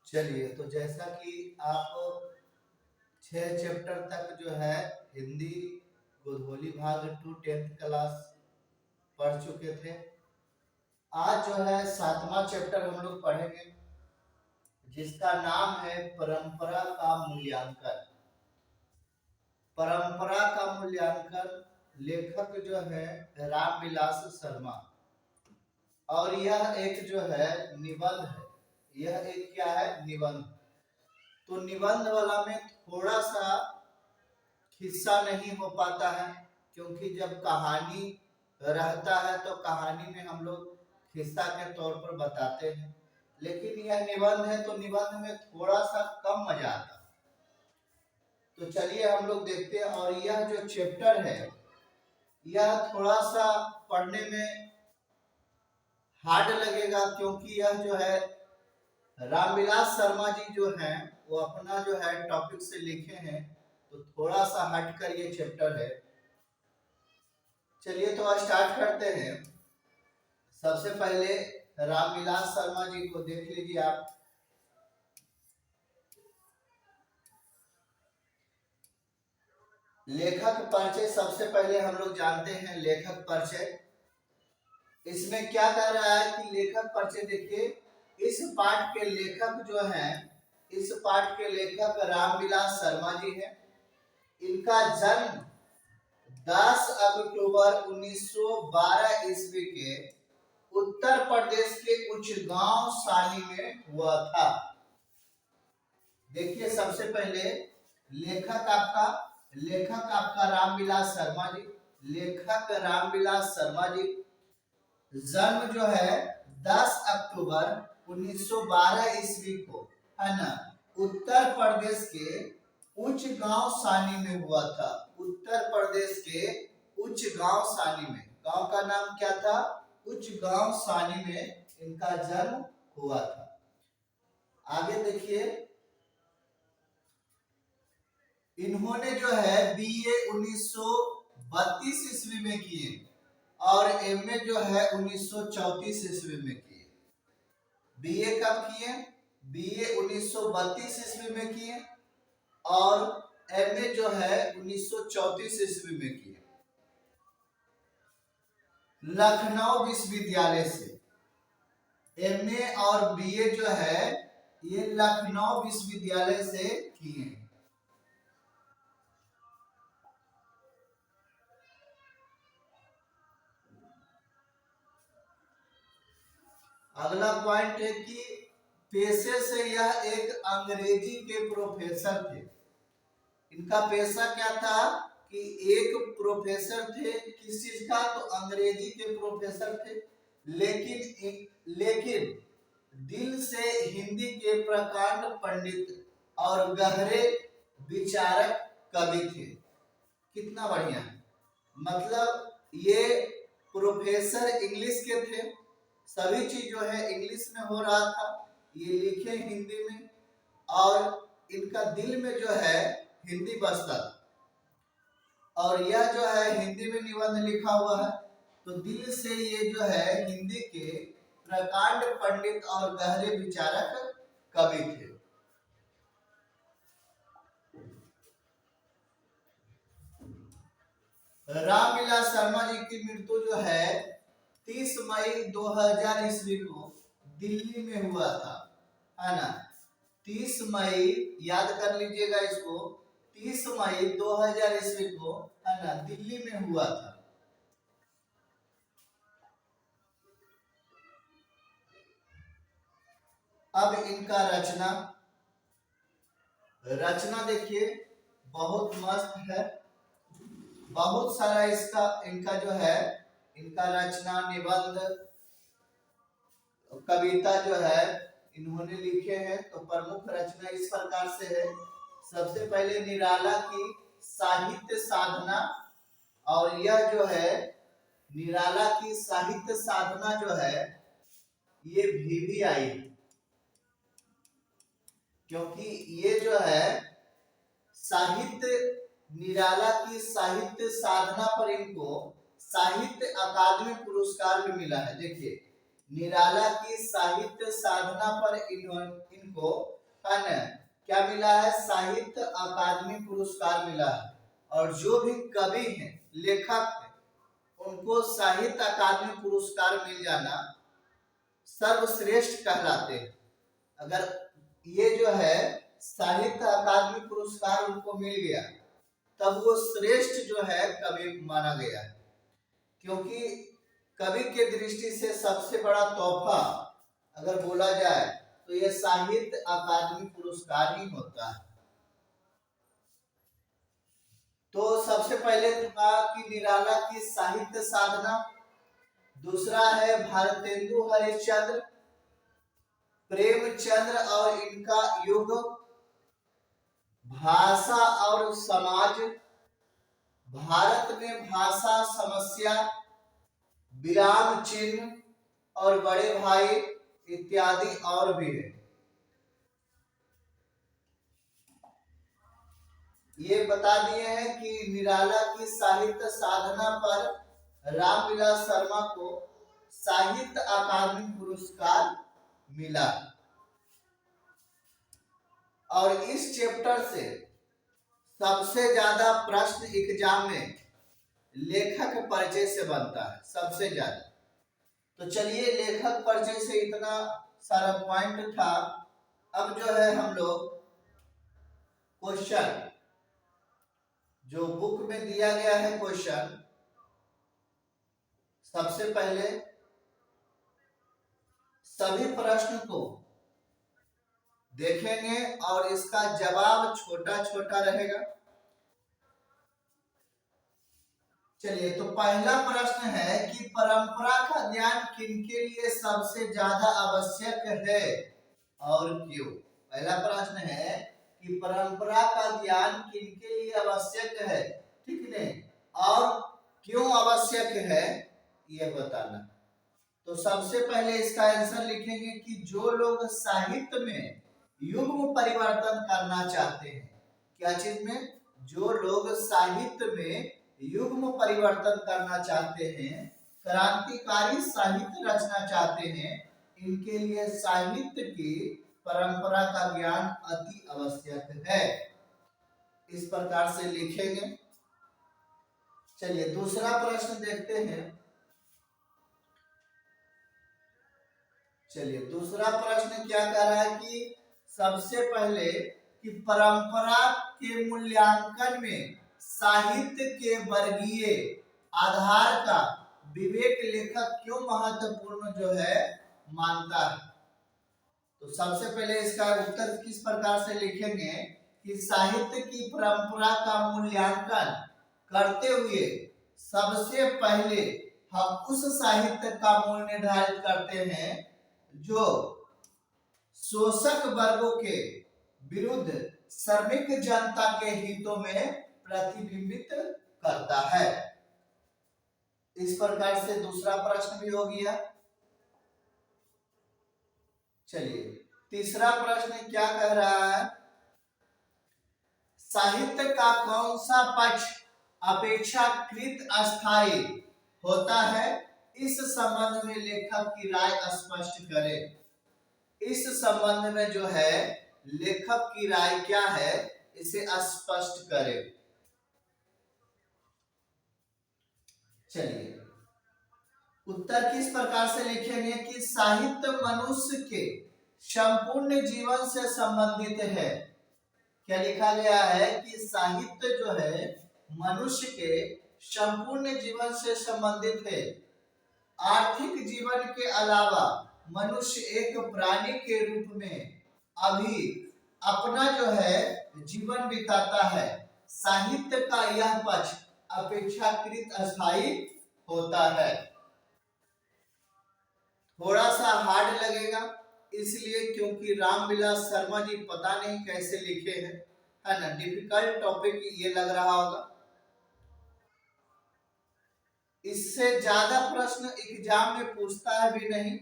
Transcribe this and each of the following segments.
चलिए, तो जैसा कि आप 6 चैप्टर तक जो है हिंदी गोधोली भाग 2 10th क्लास पढ़ चुके थे। आज जो है 7वां चैप्टर हम लोग पढ़ेंगे, जिसका नाम है परंपरा का मूल्यांकन। परंपरा का मूल्यांकन लेखक जो है रामविलास शर्मा, और यह एक जो है निबंध है। यह एक क्या है? निबंध। तो निबंध वाला में थोड़ा सा हिस्सा नहीं हो पाता है, क्योंकि जब कहानी रहता है तो कहानी में हम लोग हिस्सा के तौर पर बताते हैं, लेकिन यह निबंध है तो निबंध में थोड़ा सा कम मजा आता है। तो चलिए हम लोग देखते हैं। और यह जो चैप्टर है यह थोड़ा सा पढ़ने में हार्ड लगेगा, क्योंकि यह जो है रामविलास शर्मा जी जो हैं वो अपना जो है टॉपिक से लिखे हैं, तो थोड़ा सा हटकर ये चैप्टर है। चलिए तो स्टार्ट करते हैं। सबसे पहले रामविलास शर्मा जी को देख लीजिए आप। लेखक परिचय सबसे पहले हम लोग जानते हैं। लेखक परिचय इसमें क्या कह रहा है कि लेखक परिचय देखिए, इस पाठ के लेखक जो हैं, इस पाठ के लेखक रामविलास शर्मा जी हैं। इनका जन्म 10 अक्टूबर 1912 ईस्वी के उत्तर प्रदेश के उच्चगांव सानी में हुआ था। देखिए सबसे पहले लेखक आपका रामविलास शर्मा जी। लेखक रामविलास शर्मा जी जन्म जो है 10 अक्टूबर 1912 ईस्वी को, है ना, उत्तर प्रदेश के उच्च गांव सानी में हुआ था। उत्तर प्रदेश के उच्च गांव सानी में, गांव का नाम क्या था? उच्च गांव सानी में इनका जन्म हुआ था। आगे देखिए, इन्होंने जो है बीए 1932 ईस्वी में किए और एमए जो है 1934 ईस्वी में किए। बीए कब किए? बीए 1932 ईस्वी में किए और एमए जो है 1934 ईस्वी में किए, लखनऊ विश्वविद्यालय से। एमए और बीए जो है ये लखनऊ विश्वविद्यालय से किए। अगला पॉइंट है कि पेशे से यह एक अंग्रेजी के प्रोफेसर थे। इनका पेशा क्या था कि एक प्रोफेसर थे। किस चीज का? तो अंग्रेजी के प्रोफेसर थे। लेकिन दिल से हिंदी के प्रकांड पंडित और गहरे विचारक कवि थे। कितना बढ़िया है। मतलब ये प्रोफेसर इंग्लिश के थे, सभी चीज जो है इंग्लिश में हो रहा था, ये लिखे हिंदी में, और इनका दिल में जो है हिंदी बसता था। और यह जो है हिंदी में निबंध लिखा हुआ है, तो दिल से ये जो है हिंदी के प्रकांड पंडित और गहरे विचारक कवि थे। रामविलास शर्मा जी की मृत्यु जो है 30 मई 2000 ईस्वी को दिल्ली में हुआ था, है ना। 30 मई, याद कर लीजिएगा इसको, 30 मई 2000 ईस्वी को, है ना, दिल्ली में हुआ था। अब इनका रचना देखिए बहुत मस्त है। बहुत सारा इसका इनका जो है इनका रचना, निबंध, कविता जो है इन्होंने लिखे हैं। तो प्रमुख रचना इस प्रकार से है। सबसे पहले निराला की साहित्य साधना, और यह जो है निराला की साहित्य साधना जो है ये भी आई, क्योंकि ये जो है साहित्य, निराला की साहित्य साधना पर इनको साहित्य अकादमी पुरस्कार भी मिला है। देखिए निराला की साहित्य साधना पर इनको है ना क्या मिला है, साहित्य अकादमी पुरस्कार मिला है। और जो भी कवि हैं, लेखक हैं, उनको साहित्य अकादमी पुरस्कार मिल जाना सर्वश्रेष्ठ कहलाते हैं। अगर ये जो है साहित्य अकादमी पुरस्कार उनको मिल गया, तब वो श्रेष्ठ जो है कवि माना गया है। क्योंकि कवि के दृष्टि से सबसे बड़ा तोहफा अगर बोला जाए तो यह साहित्य अकादमी पुरस्कार ही होता है। तो सबसे पहले था कि निराला की साहित्य साधना, दूसरा है भारतेंदु हरिश्चंद्र, प्रेमचंद्र और इनका युग, भाषा और समाज, भारत में भाषा समस्या, विराम चिन्ह और बड़े भाई इत्यादि और भी है। ये बता दिए हैं कि निराला की साहित्य साधना पर रामविलास शर्मा को साहित्य अकादमी पुरस्कार मिला। और इस चैप्टर से सबसे ज्यादा प्रश्न एग्जाम में लेखक परिचय से बनता है, सबसे ज्यादा। तो चलिए, लेखक परिचय से इतना सारा पॉइंट था। अब जो है हम लोग क्वेश्चन जो बुक में दिया गया है, क्वेश्चन सबसे पहले सभी प्रश्न को देखेंगे और इसका जवाब छोटा छोटा रहेगा। चलिए, तो पहला प्रश्न है कि परंपरा का ज्ञान किनके लिए सबसे ज्यादा आवश्यक है और क्यों। पहला प्रश्न है कि परंपरा का ज्ञान किनके लिए आवश्यक है, ठीक है, और क्यों आवश्यक है यह बताना। तो सबसे पहले इसका आंसर लिखेंगे कि जो लोग साहित्य में युग्म परिवर्तन करना चाहते हैं। क्या चीज में? जो लोग साहित्य में युग्म परिवर्तन करना चाहते हैं, क्रांतिकारी साहित्य रचना चाहते हैं, इनके लिए साहित्य की परंपरा का ज्ञान अति आवश्यक है। इस प्रकार से लिखेंगे। चलिए, दूसरा प्रश्न देखते हैं। चलिए, दूसरा प्रश्न क्या कह रहा है कि सबसे पहले कि परंपरा के मूल्यांकन में साहित्य के वर्गीय आधार का विवेक लेखक क्यों महत्वपूर्ण जो है मानता है। तो सबसे पहले इसका उत्तर किस प्रकार से लिखेंगे कि साहित्य की परंपरा का मूल्यांकन करते हुए सबसे पहले हम उस साहित्य का मूल निर्धारित करते हैं जो शोषक वर्गों के विरुद्ध श्रमिक जनता के हितों में प्रतिबिंबित करता है। इस प्रकार से दूसरा प्रश्न भी हो गया। चलिए, तीसरा प्रश्न क्या कह रहा है, साहित्य का कौन सा पक्ष अपेक्षाकृत अस्थायी होता है, इस संबंध में लेखक की राय स्पष्ट करें। इस संबंध में जो है लेखक की राय क्या है, इसे स्पष्ट करें। चलिए, उत्तर किस प्रकार से लिखेंगे कि साहित्य मनुष्य के संपूर्ण जीवन से संबंधित है। क्या लिखा गया है कि साहित्य जो है मनुष्य के संपूर्ण जीवन से संबंधित है। आर्थिक जीवन के अलावा मनुष्य एक प्राणी के रूप में अभी अपना जो है जीवन बिताता है। साहित्य का यह पक्ष अपेक्षाकृत अस्थायी होता है। थोड़ा सा हार्ड लगेगा इसलिए क्योंकि रामविलास शर्मा जी पता नहीं कैसे लिखे हैं, है ना। डिफिकल्ट टॉपिक ये लग रहा होगा। इससे ज्यादा प्रश्न एग्जाम में पूछता है भी नहीं,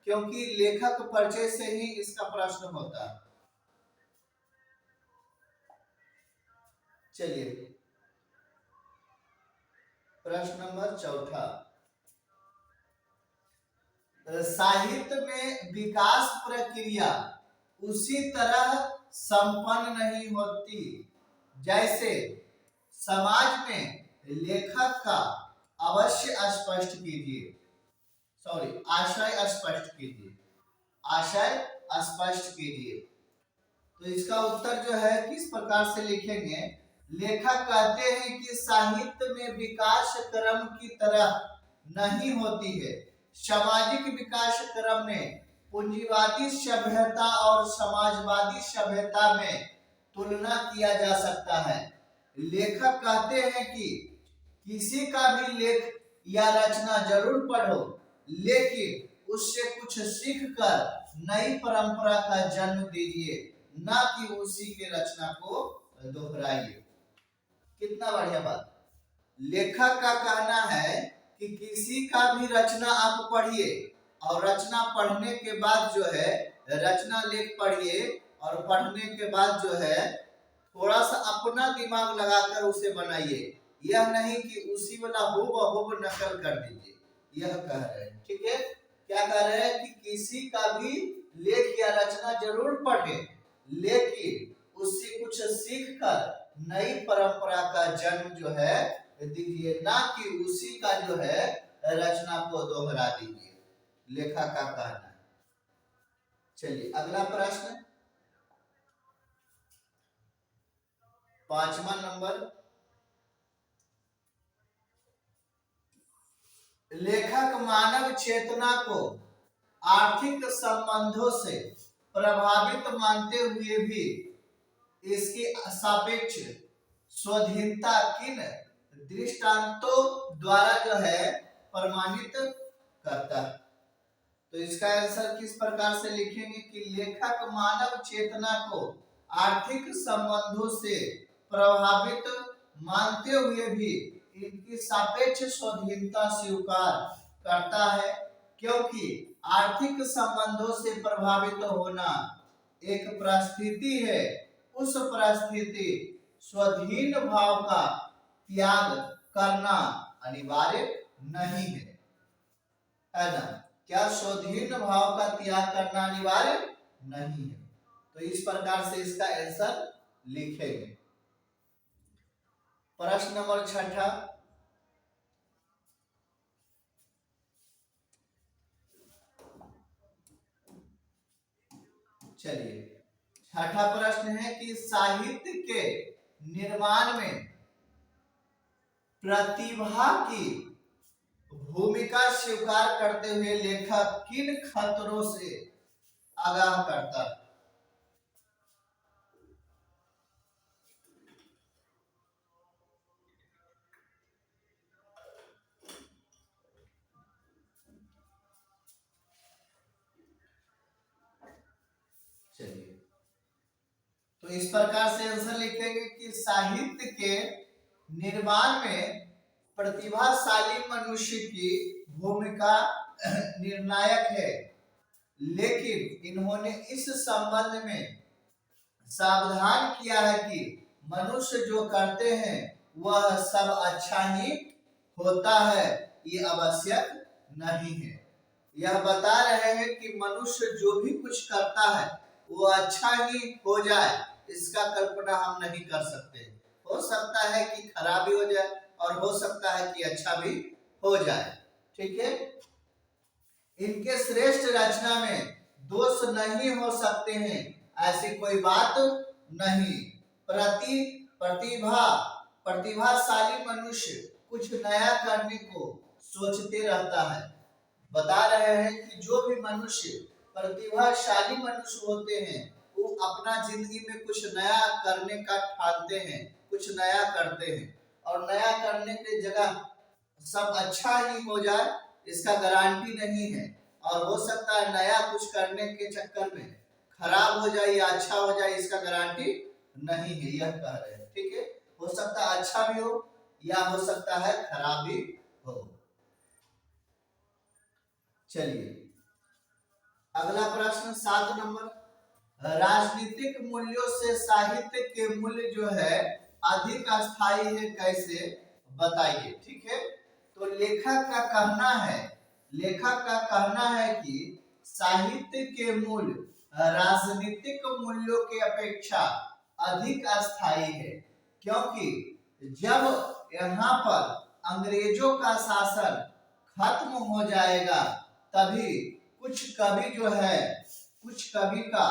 क्योंकि लेखक परिचय से ही इसका प्रश्न होता है। चलिए, प्रश्न नंबर चौथा, साहित्य में विकास प्रक्रिया उसी तरह संपन्न नहीं होती जैसे समाज में लेखक का अवश्य स्पष्ट कीजिए, सॉरी आशय स्पष्ट कीजिए, आशय स्पष्ट कीजिए। तो इसका उत्तर जो है किस प्रकार से लिखेंगे, लेखक कहते हैं कि साहित्य में विकास क्रम की तरह नहीं होती है। सामाजिक विकास क्रम में पूंजीवादी सभ्यता और समाजवादी सभ्यता में तुलना किया जा सकता है। लेखक कहते हैं कि किसी का भी लेख या रचना जरूर पढ़ो, लेकिन उससे कुछ सीख कर नई परंपरा का जन्म दीजिए, ना कि उसी के रचना को दोहराइए। कितना बढ़िया बात। लेखक का कहना है कि किसी का भी रचना आप पढ़िए और रचना पढ़ने के बाद जो है रचना लेख पढ़िए और पढ़ने के बाद जो है थोड़ा सा अपना दिमाग लगाकर उसे बनाइए, यह नहीं कि उसी वाला हूबहू नकल कर दीजिए। यह कह रहे हैं, ठीक है। क्या कह रहे हैं कि किसी का भी लेख या रचना जरूर पढ़े, लेकिन उससे कुछ सीख कर नई परंपरा का जन्म जो है दीजिए, ना कि उसी का जो है रचना को दोहरा दीजिए। लेखक का कहना है। चलिए अगला प्रश्न 5वां नंबर। लेखक मानव चेतना को आर्थिक संबंधों से प्रभावित मानते हुए भी इसकी सापेक्ष स्वाधीनता किन दृष्टांतों द्वारा जो है प्रमाणित करता है। तो इसका आंसर किस प्रकार से लिखेंगे कि लेखक मानव चेतना को आर्थिक संबंधों से प्रभावित मानते हुए भी इनकी सापेक्ष स्वाधीनता स्वीकार करता है, क्योंकि आर्थिक संबंधों से प्रभावित होना एक परिस्थिति है। उस परिस्थिति स्वाधीन भाव का त्याग करना अनिवार्य नहीं है ना। क्या स्वाधीन भाव का त्याग करना अनिवार्य नहीं है। तो इस प्रकार से इसका आंसर लिखेंगे। प्रश्न नंबर 6। चलिए 6ठा प्रश्न है कि साहित्य के निर्माण में प्रतिभा की भूमिका स्वीकार करते हुए लेखक किन खतरों से आगाह करता है। चलिए तो इस प्रकार से आंसर लिखेंगे कि साहित्य के निर्माण में प्रतिभाशाली मनुष्य की भूमिका निर्णायक है, लेकिन इन्होंने इस संबंध में सावधान किया है कि मनुष्य जो करते हैं वह सब अच्छा ही होता है, ये आवश्यक नहीं है। यह बता रहे हैं कि मनुष्य जो भी कुछ करता है वो अच्छा ही हो जाए, इसका कल्पना हम नहीं कर सकते। हो सकता है कि खराब भी हो जाए और हो सकता है कि अच्छा भी हो जाए, ठीक है। इनके श्रेष्ठ रचना में दोष नहीं हो सकते हैं, ऐसी कोई बात नहीं। प्रतिभाशाली मनुष्य कुछ नया करने को सोचते रहता है। बता रहे हैं कि जो भी मनुष्य प्रतिभाशाली मनुष्य होते हैं वो अपना जिंदगी में कुछ नया करने का ठानते हैं, कुछ नया करते हैं, और नया करने की जगह सब अच्छा ही हो जाए इसका गारंटी नहीं है, और हो सकता है नया कुछ करने के चक्कर में खराब हो जाए या अच्छा हो जाए, इसका गारंटी नहीं है। यह कह रहे हैं, ठीक है। हो सकता है अच्छा भी हो या हो सकता है खराब भी हो। चलिए अगला प्रश्न 7 नंबर। राजनीतिक मूल्यों से साहित्य के मूल्य जो है अधिक अस्थायी है, कैसे बताइए, ठीक है। तो लेखक का कहना है लेखक का कहना है कि साहित्य के मूल्य राजनीतिक मूल्यों की अपेक्षा अधिक अस्थायी है, क्योंकि जब यहाँ पर अंग्रेजों का शासन खत्म हो जाएगा तभी कुछ कवि का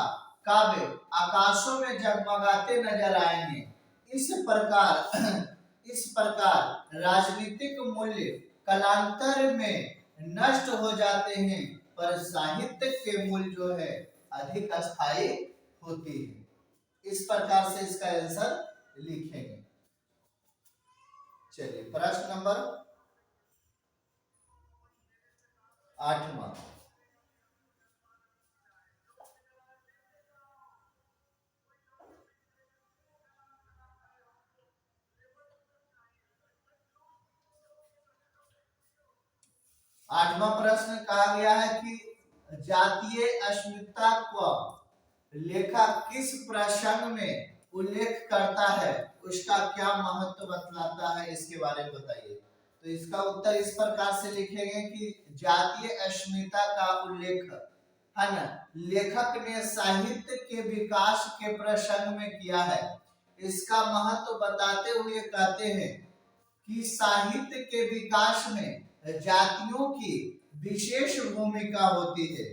काव्य आकाशों में जगमगाते नजर आएंगे। इस प्रकार राजनीतिक मूल्य कालांतर में नष्ट हो जाते हैं, पर साहित्य के मूल्य जो है अधिक अस्थायी होती है। इस प्रकार से इसका आंसर लिखेंगे। चलिए प्रश्न नंबर 8वां। आठवां प्रश्न कहा गया है कि जातीय अस्मिता को लेखक किस प्रसंग में उल्लेख करता है, उसका क्या महत्व बतलाता है, इसके बारे में बताइए। तो इसका उत्तर इस प्रकार से लिखेंगे कि जातीय अस्मिता का उल्लेख है ना लेखक ने साहित्य के विकास के प्रसंग में किया है। इसका महत्व बताते हुए कहते हैं कि साहित्य के विकास में जातियों की विशेष भूमिका होती है।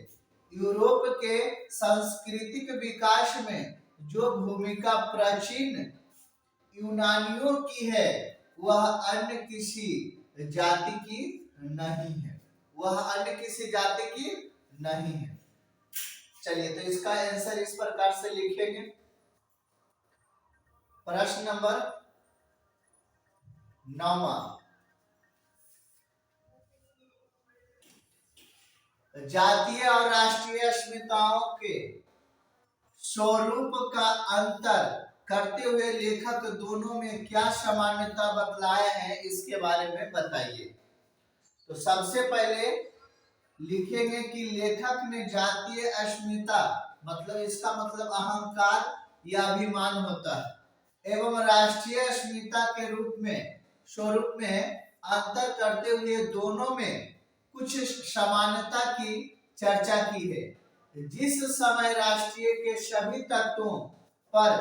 यूरोप के सांस्कृतिक विकास में जो भूमिका प्राचीन यूनानियों की है वह अन्य किसी जाति की नहीं है, चलिए तो इसका आंसर इस प्रकार से लिखेंगे। प्रश्न नंबर 9वां। जातीय और राष्ट्रीय अस्मिताओं के स्वरूप का अंतर करते हुए लेखक दोनों में क्या समानता बतलाए हैं, इसके बारे में बताइए। तो सबसे पहले लिखेंगे कि लेखक ने जातीय अस्मिता मतलब इसका मतलब अहंकार या अभिमान होता है एवं राष्ट्रीय अस्मिता के स्वरूप में अंतर करते हुए दोनों में कुछ समानता की चर्चा की है। जिस समय राष्ट्रीय के सभी तत्वों पर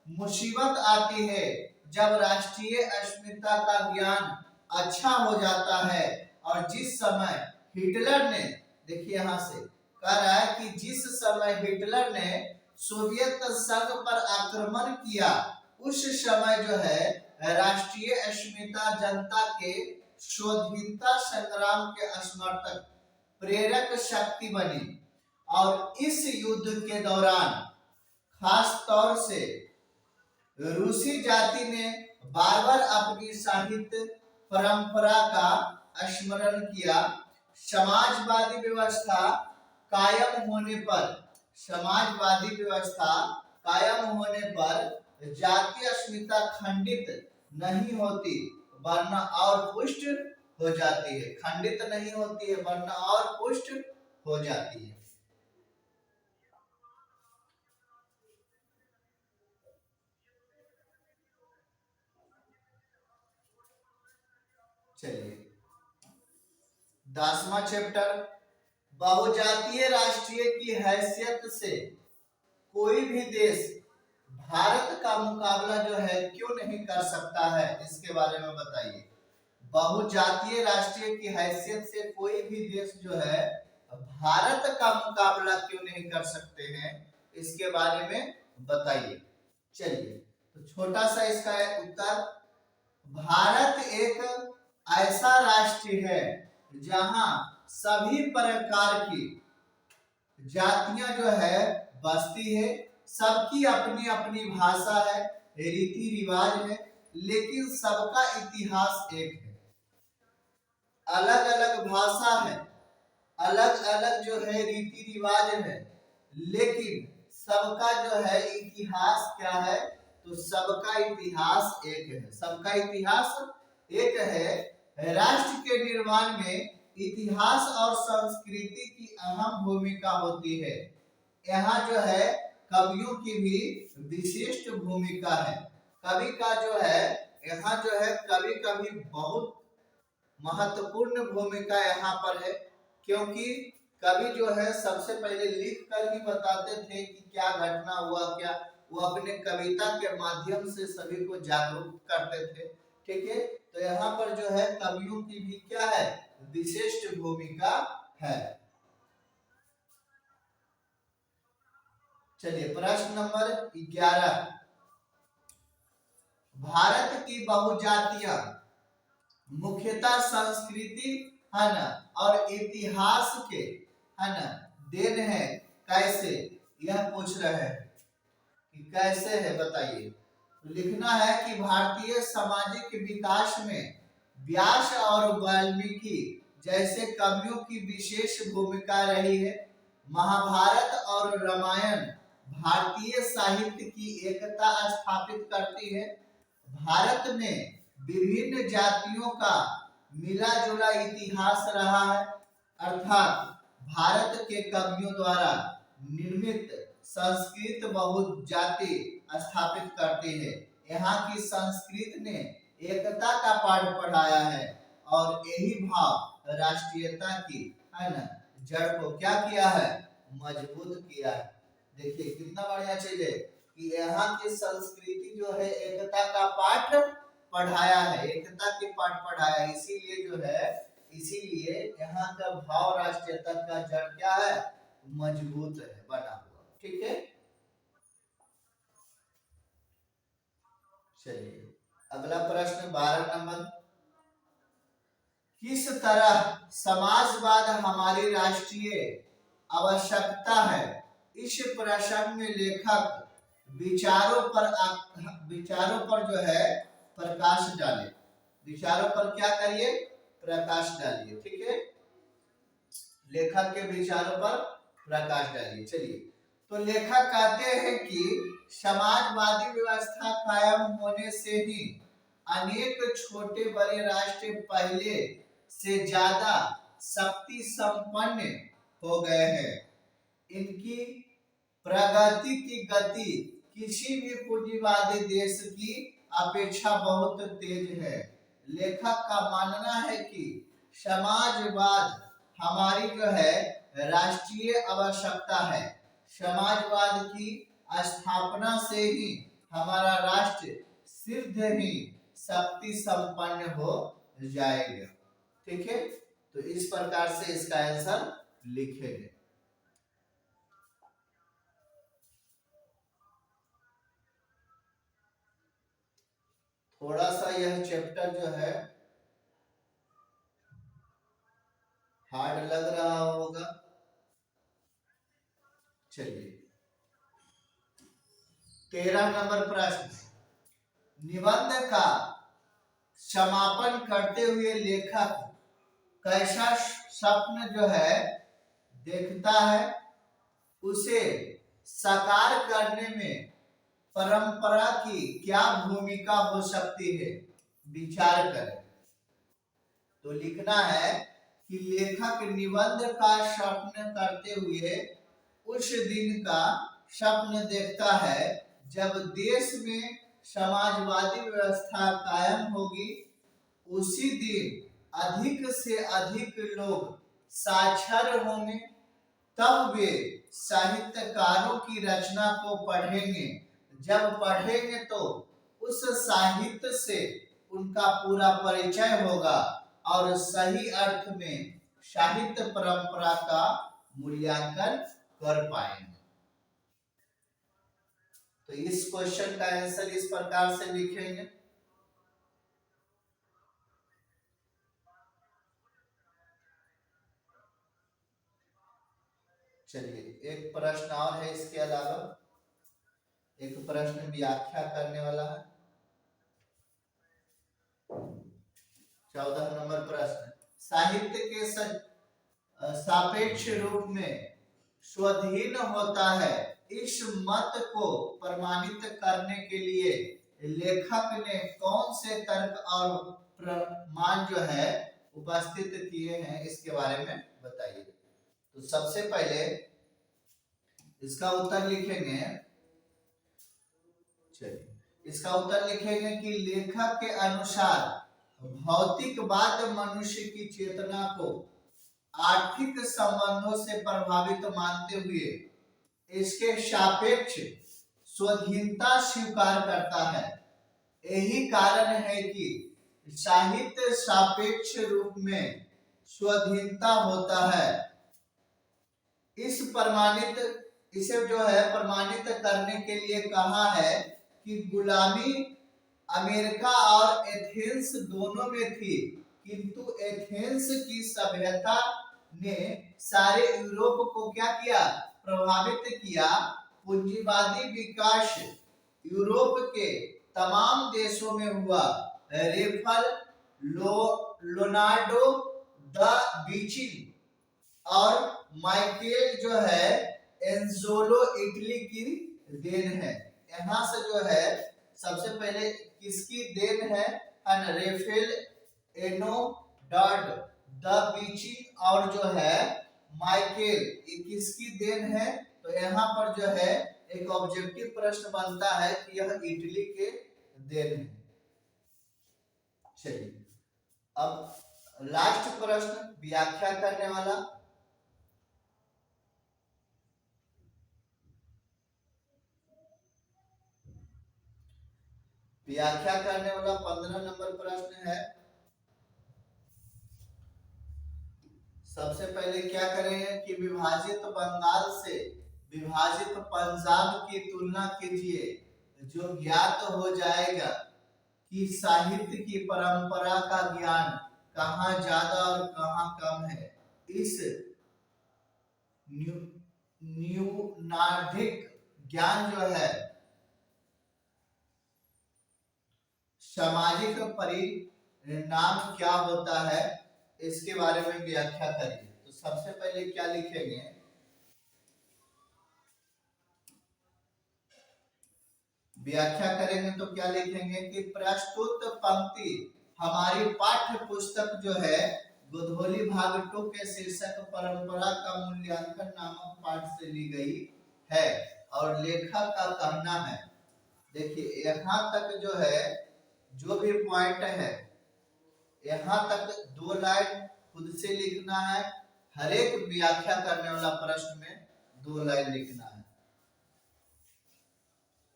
मुसीबत आती है, जब राष्ट्रीय अस्मिता का ज्ञान अच्छा हो जाता है, और जिस समय हिटलर ने देखिए यहाँ से कह रहा है कि जिस समय हिटलर ने सोवियत संघ पर आक्रमण किया उस समय जो है राष्ट्रीय अस्मिता जनता के स्वाधीनता संग्राम के समर्थक प्रेरक शक्ति बनी, और इस युद्ध के दौरान खास तौर से रूसी जाति ने बार बार अपनी साहित्य परंपरा का स्मरण किया। समाजवादी व्यवस्था कायम होने पर जातीय अस्मिता खंडित नहीं होती वरना और पुष्ट हो जाती है। चलिए 10वां चैप्टर, बहुजातीय राष्ट्रीय की हैसियत से कोई भी देश भारत का मुकाबला जो है क्यों नहीं कर सकता है, इसके बारे में बताइए। बहुजातीय राष्ट्रीय की हैसियत से कोई भी देश जो है भारत का मुकाबला क्यों नहीं कर सकते हैं, इसके बारे में बताइए। चलिए तो छोटा सा इसका उत्तर, भारत एक ऐसा राष्ट्र है जहां सभी प्रकार की जातियां जो है बसती है, सबकी अपनी अपनी भाषा है, रीति रिवाज है, लेकिन सबका इतिहास एक है। अलग अलग भाषा है, अलग अलग जो है रीति रिवाज है, लेकिन सबका जो है इतिहास क्या है, तो सबका इतिहास एक है। राष्ट्र के निर्माण में इतिहास और संस्कृति की अहम भूमिका होती है। यहाँ जो है कवियों की भी विशिष्ट भूमिका है। कवि का जो है यहाँ जो है कवि का भी बहुत महत्वपूर्ण भूमिका यहाँ पर है। क्योंकि कवि जो है सबसे पहले लिख कर ही बताते थे कि क्या घटना हुआ, क्या वो अपने कविता के माध्यम से सभी को जागरूक करते थे। ठीक है, तो यहाँ पर जो है कवियों की भी क्या है, विशिष्ट भूमिका है। चलिए प्रश्न नंबर 11, भारत की बहुजातियां मुख्यतः संस्कृति है ना और इतिहास के है ना देन है, कैसे, यह पूछ रहे हैं कि कैसे है बताइए। तो लिखना है कि भारतीय सामाजिक विकास में व्यास और वाल्मीकि जैसे कवियों की विशेष भूमिका रही है। महाभारत और रामायण भारतीय साहित्य की एकता स्थापित करती है। भारत में विभिन्न जातियों का मिला जुला इतिहास रहा है, अर्थात भारत के कवियों द्वारा निर्मित संस्कृत बहुजाति स्थापित करती है। यहाँ की संस्कृत ने एकता का पाठ पढ़ाया है और यही भाव राष्ट्रीयता की है ना जड़ को क्या किया है, मजबूत किया है। देखिए कितना बढ़िया चीज है कि यहाँ की संस्कृति जो है एकता का पाठ पढ़ाया है, एकता के पाठ पढ़ाया है, इसीलिए जो है इसीलिए यहाँ का भाव राष्ट्रीयता का जड़ क्या है, मजबूत है, बना हुआ। ठीक है, चलिए अगला प्रश्न 12 नंबर, किस तरह समाजवाद हमारी राष्ट्रीय आवश्यकता है, इस प्रश्न में लेखक विचारों पर जो है प्रकाश डाले। विचारों पर क्या करिए, प्रकाश डालिए। ठीक है, लेखक के विचारों पर प्रकाश डालिए। चलिए, तो लेखक कहते हैं कि समाजवादी व्यवस्था कायम होने से ही अनेक छोटे बड़े राष्ट्र पहले से ज्यादा शक्ति संपन्न हो गए हैं। इनकी प्रगति की गति किसी भी पूंजीवादी देश की अपेक्षा बहुत तेज है। लेखक का मानना है कि समाजवाद हमारी जो है राष्ट्रीय आवश्यकता है। समाजवाद की स्थापना से ही हमारा राष्ट्र सिद्ध ही शक्ति संपन्न हो जाएगा। ठीक है, तो इस प्रकार से इसका आंसर लिखेंगे। थोड़ा सा यह चैप्टर जो है हार्ड लग रहा होगा। चलिए 13 नंबर प्रश्न, निबंध का समापन करते हुए लेखक कैसा स्वप्न जो है देखता है, उसे साकार करने में परंपरा की क्या भूमिका हो सकती है, विचार करें। तो लिखना है कि लेखक निबंध का स्वप्न करते हुए उस दिन का स्वप्न देखता है जब देश में समाजवादी व्यवस्था कायम होगी। उसी दिन अधिक से अधिक लोग साक्षर होंगे, तब वे साहित्यकारों की रचना को पढ़ेंगे। जब पढ़ेंगे तो उस साहित्य से उनका पूरा परिचय होगा और सही अर्थ में साहित्य परंपरा का मूल्यांकन कर पाएंगे। तो इस क्वेश्चन का आंसर इस प्रकार से लिखेंगे। चलिए एक प्रश्न और है, इसके अलावा एक प्रश्न व्याख्या करने वाला है। 14 नंबर प्रश्न, साहित्य के सापेक्ष रूप में स्वाधीन होता है, इस मत को प्रमाणित करने के लिए लेखक ने कौन से तर्क और प्रमाण जो है उपस्थित किए हैं, इसके बारे में बताइए। तो सबसे पहले इसका उत्तर लिखेंगे। चलिए इसका उत्तर लिखेंगे कि लेखक के अनुसार भौतिकवाद मनुष्य की चेतना को आर्थिक संबंधों से प्रभावित मानते हुए इसके सापेक्ष स्वाधीनता स्वीकार करता है। यही कारण है कि साहित्य सापेक्ष रूप में स्वाधीनता होता है। इसे जो है प्रमाणित करने के लिए कहा है कि गुलामी अमेरिका और एथेंस दोनों में थी, किंतु एथेंस की सभ्यता ने सारे यूरोप को क्या किया, प्रभावित किया। पूंजीवादी विकास यूरोप के तमाम देशों में हुआ। रेफल लोनार्डो द विंची और माइकेल जो है एंजोलो इटली की देन है। यहाँ से जो है सबसे पहले किसकी देन है ना, रेफेल एनोडार्ड द विंची और जो है माइकेल, ये किसकी देन है। तो यहाँ पर जो है एक ऑब्जेक्टिव प्रश्न बनता है कि यह इटली के देन है। चलिए अब लास्ट प्रश्न व्याख्या करने वाला। व्याख्या करने वाला 15 नंबर प्रश्न है। सबसे पहले क्या करें कि विभाजित बंगाल से विभाजित पंजाब की तुलना कीजिए, जो ज्ञात हो जाएगा कि साहित्य की परंपरा का ज्ञान कहाँ ज्यादा और कहाँ कम है। इस न्यूनाधिक ज्ञान जो है सामाजिक परिणाम क्या होता है, इसके बारे में व्याख्या करिए। तो सबसे पहले क्या लिखेंगे, व्याख्या करेंगे तो क्या लिखेंगे कि प्रस्तुत पंक्ति हमारी पाठ्य पुस्तक जो है गोधोली भाग 2 के शीर्षक परंपरा का मूल्यांकन नामक पाठ से ली गई है और लेखक का कहना है। देखिए यहाँ तक जो है जो भी पॉइंट है, यहाँ तक 2 लाइन खुद से लिखना है। हर एक व्याख्या करने वाला प्रश्न में 2 लाइन लिखना है।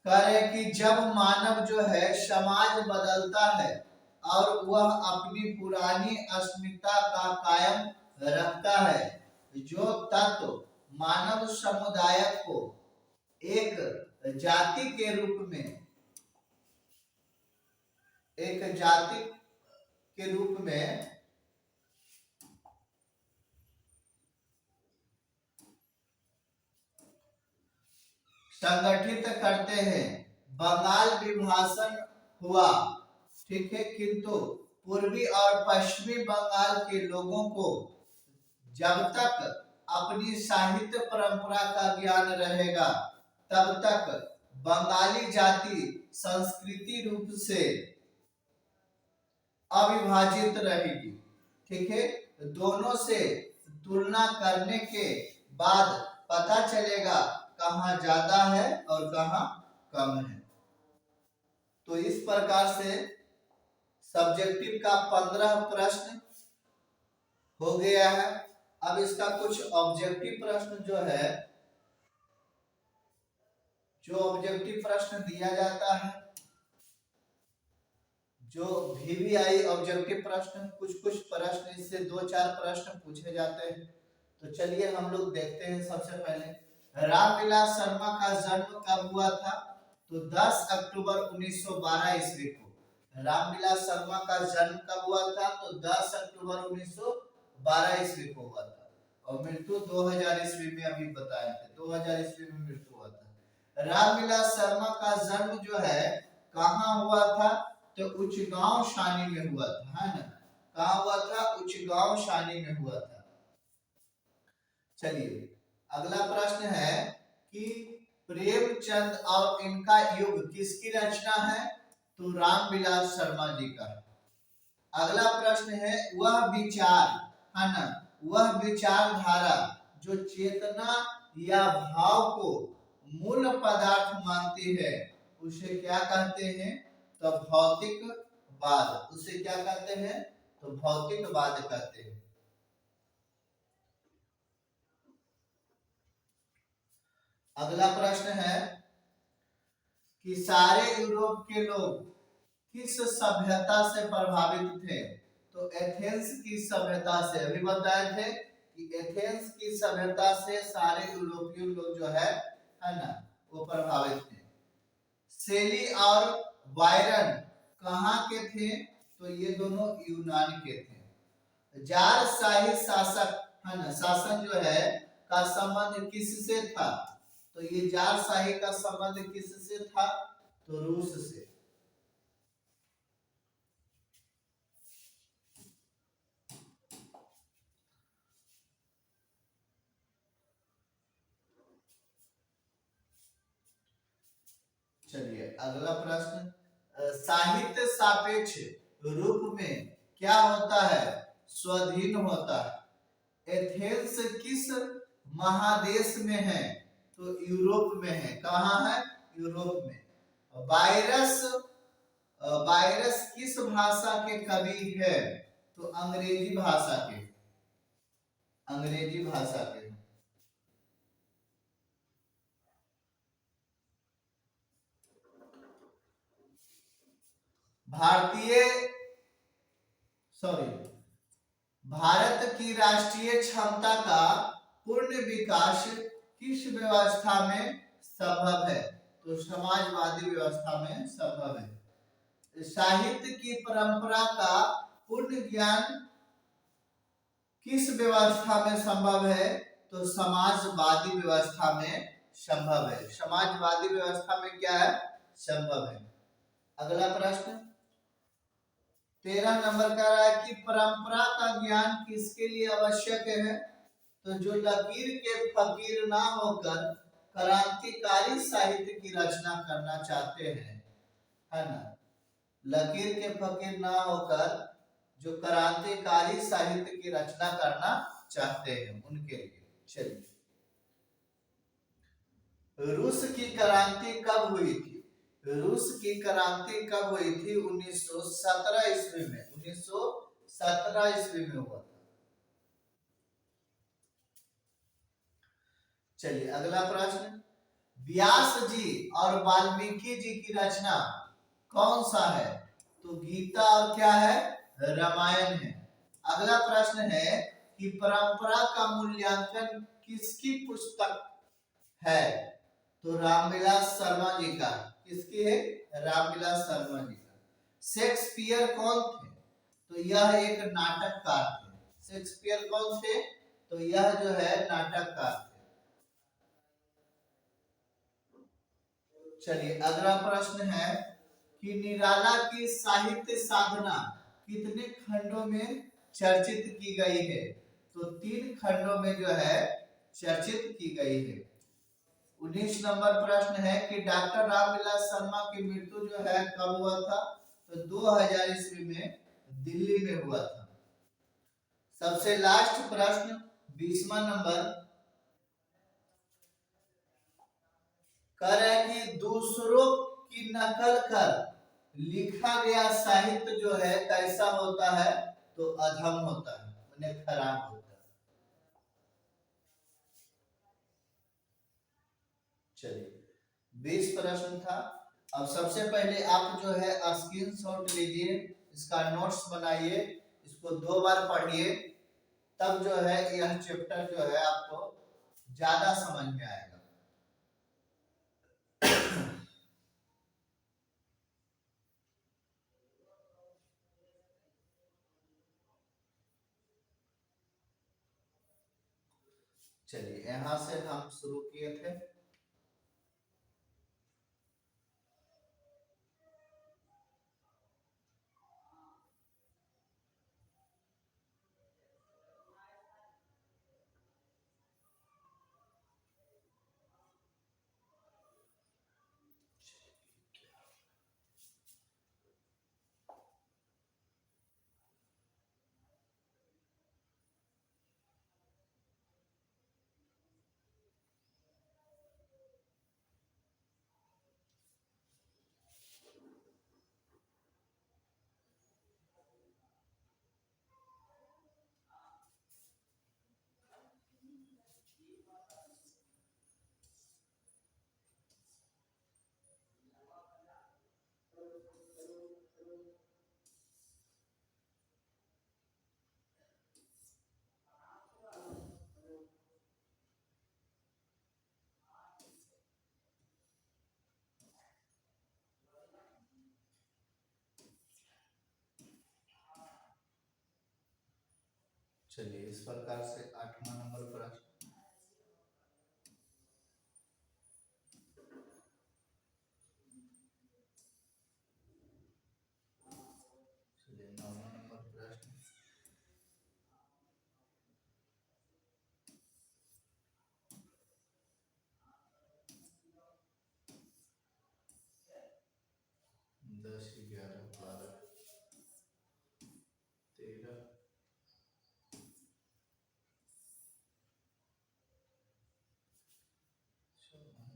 कह रहे कि जब मानव जो है समाज बदलता है और वह अपनी पुरानी अस्मिता का कायम रखता है, जो तत्व मानव समुदाय को एक जाति के रूप में संगठित करते हैं। बंगाल विभाजन हुआ, ठीक है, किंतु पूर्वी और पश्चिमी बंगाल के लोगों को जब तक अपनी साहित्य परंपरा का ज्ञान रहेगा तब तक बंगाली जाति संस्कृति रूप से अविभाजित रहेगी। ठीक है, दोनों से तुलना करने के बाद पता चलेगा कहाँ ज्यादा है और कहाँ कम है। तो इस प्रकार से सब्जेक्टिव का 15 प्रश्न हो गया है। अब इसका कुछ ऑब्जेक्टिव प्रश्न जो ऑब्जेक्टिव प्रश्न दिया जाता है, जो VVI ऑब्जेक्टिव प्रश्न, कुछ प्रश्न इससे 2-4 प्रश्न पूछे जाते हैं। तो चलिए हम लोग देखते हैं। सबसे पहले रामविलास शर्मा का जन्म कब हुआ था? तो 10 अक्टूबर 1912 ईस्वी को रामविलास शर्मा का जन्म कब हुआ था? तो 10 अक्टूबर 1912 ईस्वी को हुआ था। और मृत्यु 2000 ईस्वी में अभी बताए थे, 2000 ईस्वी में मृत्यु हुआ था। रामविलास शर्मा का जन्म जो है कहाँ हुआ था? तो उच्चगांव शानी में हुआ था, है ना। कहाँ हुआ था? उच्चगांव शानी में हुआ था। चलिए अगला प्रश्न है कि प्रेमचंद और इनका युग किसकी रचना है? तो रामविलास शर्मा जी का। अगला प्रश्न है वह विचार, है ना, वह विचारधारा जो चेतना या भाव को मूल पदार्थ मानती है उसे क्या कहते हैं? तो भौतिकवाद। उसे क्या कहते हैं? तो भौतिकवाद कहते हैं। अगला प्रश्न है कि सारे यूरोप के लोग किस सभ्यता से प्रभावित थे? तो एथेंस की सभ्यता से। अभी बताए थे कि एथेंस की सभ्यता से सारे यूरोपीय लोग जो है ना, वो प्रभावित थे। सेली और बायरन कहाँ के थे? तो ये दोनों यूनान के थे। जार शाही शासक है ना, शासन जो है का संबंध किससे था? तो ये जार शाही का संबंध किससे था? तो रूस से। चलिए अगला प्रश्न, साहित्य सापेक्ष रूप में क्या होता है? स्वाधीन होता है। एथेंस किस महादेश में है? तो यूरोप में है। कहाँ है? यूरोप में। वायरस वायरस किस भाषा के कवि है? तो अंग्रेजी भाषा के। अंग्रेजी भाषा के। भारतीय सॉरी भारत की राष्ट्रीय क्षमता का पूर्ण विकास किस व्यवस्था में संभव है? तो समाजवादी व्यवस्था में संभव है। साहित्य की परंपरा का पूर्ण ज्ञान किस व्यवस्था में संभव है? तो समाजवादी व्यवस्था में संभव है। समाजवादी व्यवस्था में क्या है? संभव है। अगला प्रश्न 13 नंबर का रहा है कि परंपरा का ज्ञान किसके लिए आवश्यक है? तो जो लकीर के फकीर ना होकर क्रांतिकारी साहित्य की रचना करना चाहते हैं, है ना, लकीर के फकीर ना होकर जो क्रांतिकारी साहित्य की रचना करना चाहते हैं उनके लिए। चलिए, रूस की क्रांति कब हुई थी? रूस की क्रांति कब हुई थी? 1917 ईस्वी में। 1917 ईस्वी में हुआ था। चलिए अगला प्रश्न, व्यास जी और वाल्मीकि जी की रचना कौन सा है? तो गीता और क्या है? रामायण है। अगला प्रश्न है कि परंपरा का मूल्यांकन किसकी पुस्तक है? तो रामविलास शर्मा जी का। किसकी है? रामविलास शर्मा जी का। शेक्सपियर कौन थे? तो यह एक नाटककार थे। शेक्सपियर कौन थे? तो यह जो है नाटककार थे। चलिए अगला प्रश्न है कि निराला की साहित्य साधना कितने खंडों में चर्चित की गई है? तो 3 खंडों में जो है चर्चित की गई है। 19 नंबर प्रश्न है कि डॉक्टर रामविलास शर्मा की मृत्यु जो है कब हुआ था? तो 2000 ईस्वी में दिल्ली में हुआ था। सबसे लास्ट प्रश्न 20वां नंबर कह रहे हैं कि दूसरों की नकल कर लिखा गया साहित्य जो है कैसा होता है? तो अधम होता है, उन्हें खराब होता है। चलिए 20 प्रश्न था। अब सबसे पहले आप जो है स्क्रीनशॉट लीजिए, इसका नोट्स बनाइए, इसको 2 बार पढ़िए, तब जो है यह चैप्टर जो है आपको ज्यादा समझ में आएगा। चलिए यहाँ से हम शुरू किए थे। चलिए इस प्रकार से 8वां नंबर प्रश्न। चलिए 9वां नंबर प्रश्न। दस, 11, 12, 13, 14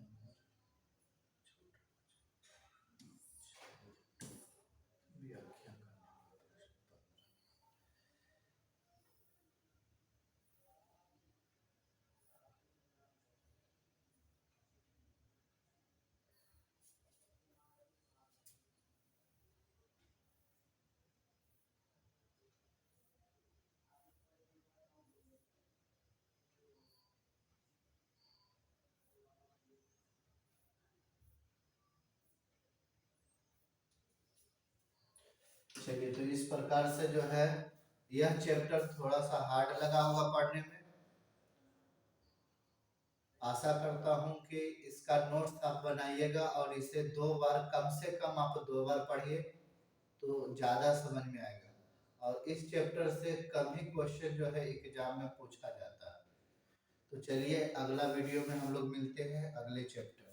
व्याख्या करने वाला प्रश्न। चलिए तो इस प्रकार से जो है यह चैप्टर थोड़ा सा हार्ड लगा हुआ पढ़ने में। आशा करता हूं कि इसका नोट्स आप बनाइएगा और इसे 2 बार, कम से कम आप 2 बार पढ़िए तो ज़्यादा समझ में आएगा। और इस चैप्टर से कम ही क्वेश्चन जो है एग्जाम में पूछा जाता है। तो चलिए अगला वीडियो में हम लोग मिलते हैं अगले चैप्टर।